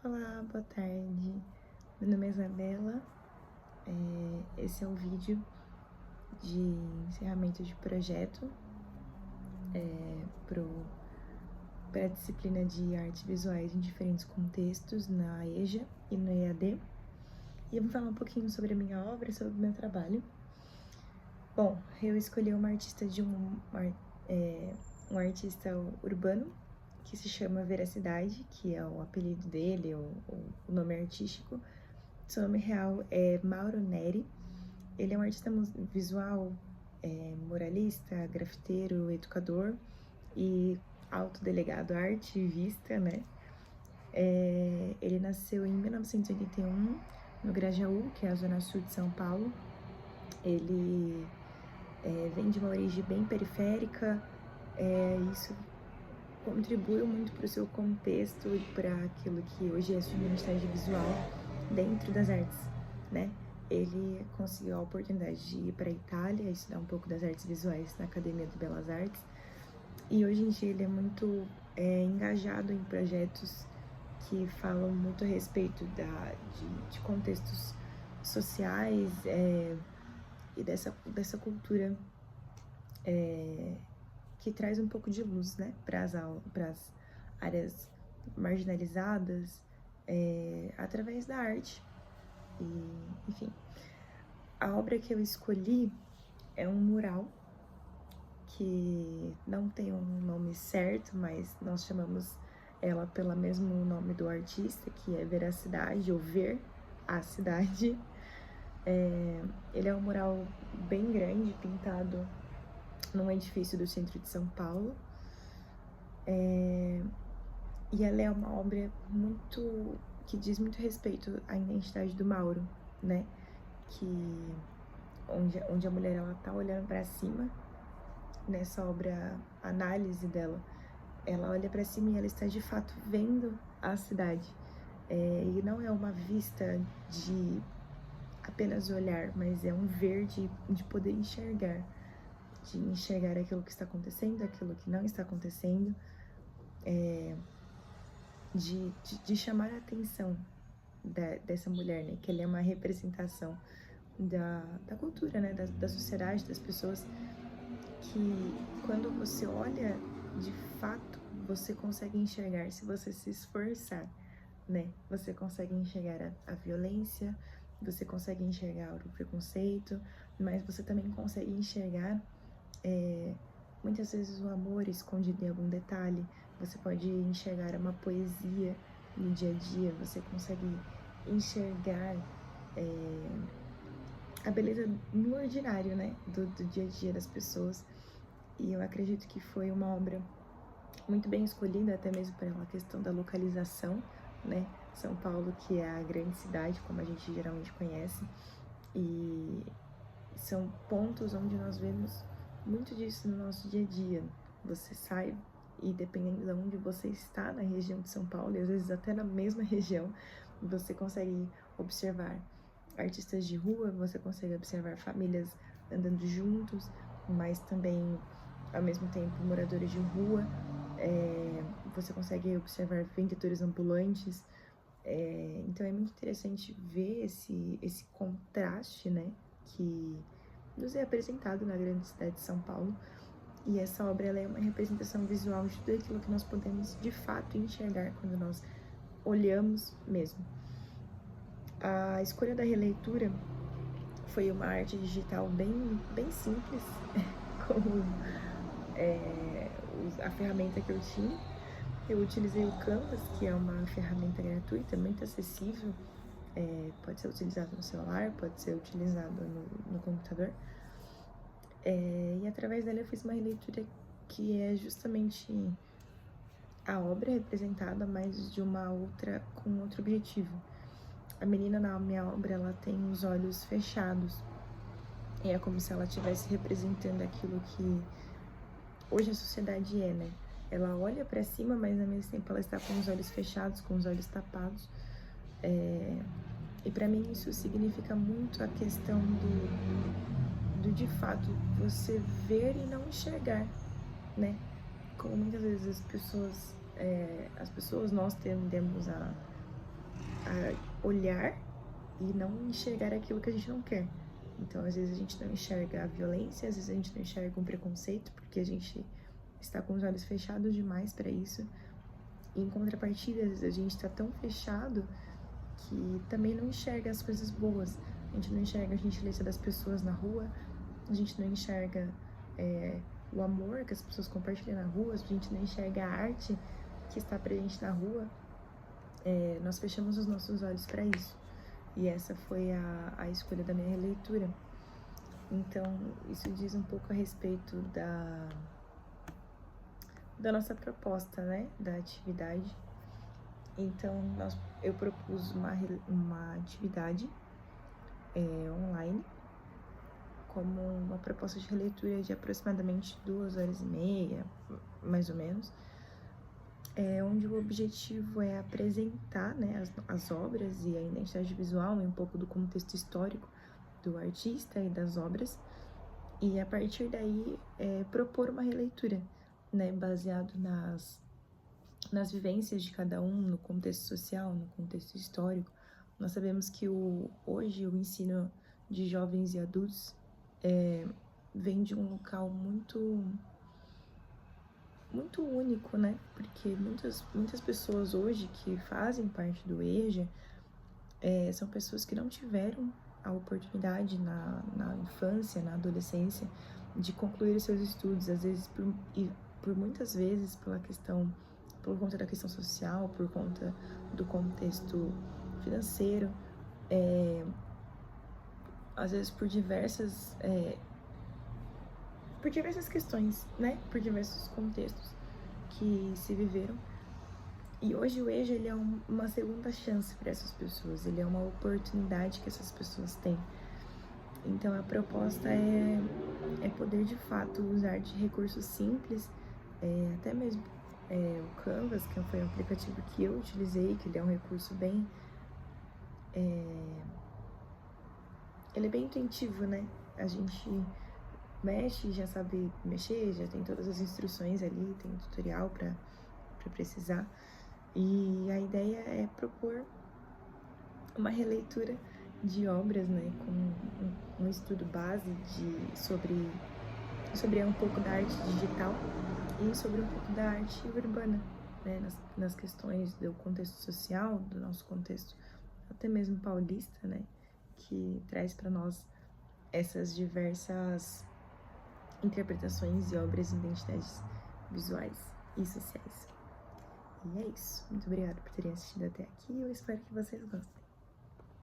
Olá, boa tarde. Meu nome é Isabela. Esse é um vídeo de encerramento de projeto para a disciplina de artes visuais em diferentes contextos na EJA e no EAD. E eu vou falar um pouquinho sobre a minha obra, sobre o meu trabalho. Bom, eu escolhi uma artista um artista urbano que se chama Veracidade, que é o apelido dele, o nome artístico. Seu nome real é Mauro Neri. Ele é um artista visual, muralista, grafiteiro, educador e autodelegado artivista, né? Ele nasceu em 1981 no Grajaú, que é a zona sul de São Paulo. Ele vem de uma origem bem periférica, isso contribuiu muito para o seu contexto e para aquilo que hoje é sua identidade visual dentro das artes, né? Ele conseguiu a oportunidade de ir para a Itália, estudar um pouco das artes visuais na Academia de Belas Artes, e hoje em dia ele é muito engajado em projetos que falam muito a respeito de contextos sociais e dessa cultura que traz um pouco de luz, né, para as áreas marginalizadas através da arte. E, enfim, a obra que eu escolhi é um mural que não tem um nome certo, mas nós chamamos ela pelo mesmo nome do artista, que é Veracidade, ou Ver a Cidade. Ele é um mural bem grande, pintado num edifício do centro de São Paulo. E ela é uma obra que diz muito respeito à identidade do Mauro, né? Onde a mulher ela tá olhando para cima, nessa obra, a análise dela, ela olha para cima e ela está de fato vendo a cidade. E não é uma vista de apenas olhar, mas é um ver de poder enxergar, de enxergar aquilo que está acontecendo, aquilo que não está acontecendo, de chamar a atenção dessa mulher, né? Que ela é uma representação da cultura, né? Da sociedade, das pessoas, que quando você olha, de fato, você consegue enxergar, se você se esforçar, né? Você consegue enxergar a violência, você consegue enxergar o preconceito, mas você também consegue enxergar muitas vezes o amor escondido em algum detalhe. Você pode enxergar uma poesia no dia a dia, você consegue enxergar a beleza no ordinário, né, do dia a dia das pessoas. E eu acredito que foi uma obra muito bem escolhida, até mesmo pela questão da localização, né? São Paulo, que é a grande cidade, como a gente geralmente conhece, e são pontos onde nós vemos muito disso no nosso dia a dia. Você sai e, dependendo de onde você está na região de São Paulo, e às vezes até na mesma região, você consegue observar artistas de rua, você consegue observar famílias andando juntos, mas também, ao mesmo tempo, moradores de rua. Você consegue observar vendedores ambulantes. Então é muito interessante ver esse contraste, né, que nos é apresentado na grande cidade de São Paulo. E essa obra ela é uma representação visual de tudo aquilo que nós podemos de fato enxergar quando nós olhamos mesmo. A escolha da releitura foi uma arte digital bem simples, como a ferramenta que eu tinha. Eu utilizei o Canvas, que é uma ferramenta gratuita, muito acessível, pode ser utilizado no celular, pode ser utilizado no computador. E através dela eu fiz uma releitura que é justamente a obra representada, mas com outro objetivo. A menina na minha obra, ela tem os olhos fechados. É como se ela estivesse representando aquilo que hoje a sociedade né? Ela olha para cima, mas ao mesmo tempo ela está com os olhos fechados, com os olhos tapados. E para mim isso significa muito a questão do de fato você ver e não enxergar, né? Como muitas vezes as pessoas nós tendemos a olhar e não enxergar aquilo que a gente não quer. Então, às vezes a gente não enxerga a violência, às vezes a gente não enxerga um preconceito, porque a gente está com os olhos fechados demais para isso. E, em contrapartida, às vezes a gente está tão fechado que também não enxerga as coisas boas. A gente não enxerga a gentileza das pessoas na rua, a gente não enxerga o amor que as pessoas compartilham na rua, a gente não enxerga a arte que está presente na rua. Nós fechamos os nossos olhos para isso. E essa foi a escolha da minha releitura. Então, isso diz um pouco a respeito da nossa proposta, né, da atividade. Então, eu propus uma atividade online, como uma proposta de releitura de aproximadamente 2h30, mais ou menos, onde o objetivo é apresentar, né, as obras e a identidade visual e um pouco do contexto histórico do artista e das obras, e a partir daí propor uma releitura, né, baseado nas vivências de cada um, no contexto social, no contexto histórico. Nós sabemos que hoje o ensino de jovens e adultos vem de um local muito único, né? Porque muitas pessoas hoje que fazem parte do EJA são pessoas que não tiveram a oportunidade na infância, na adolescência, de concluir os seus estudos, às vezes por muitas vezes por conta da questão social, por conta do contexto financeiro, às vezes por diversas questões, né? Por diversos contextos que se viveram. E hoje o EJA, ele é uma segunda chance para essas pessoas, ele é uma oportunidade que essas pessoas têm. Então a proposta é poder de fato usar de recursos simples, até mesmo o Canvas, que foi um aplicativo que eu utilizei, que ele é um recurso bem... ele é bem intuitivo, né? A gente mexe, já sabe mexer, já tem todas as instruções ali, tem um tutorial para precisar. E a ideia é propor uma releitura de obras, né, com um estudo base sobre um pouco da arte digital e sobre um pouco da arte urbana, né, nas questões do contexto social, do nosso contexto até mesmo paulista, né, que traz para nós essas diversas interpretações de obras e identidades visuais e sociais. E é isso. Muito obrigada por terem assistido até aqui. Eu espero que vocês gostem.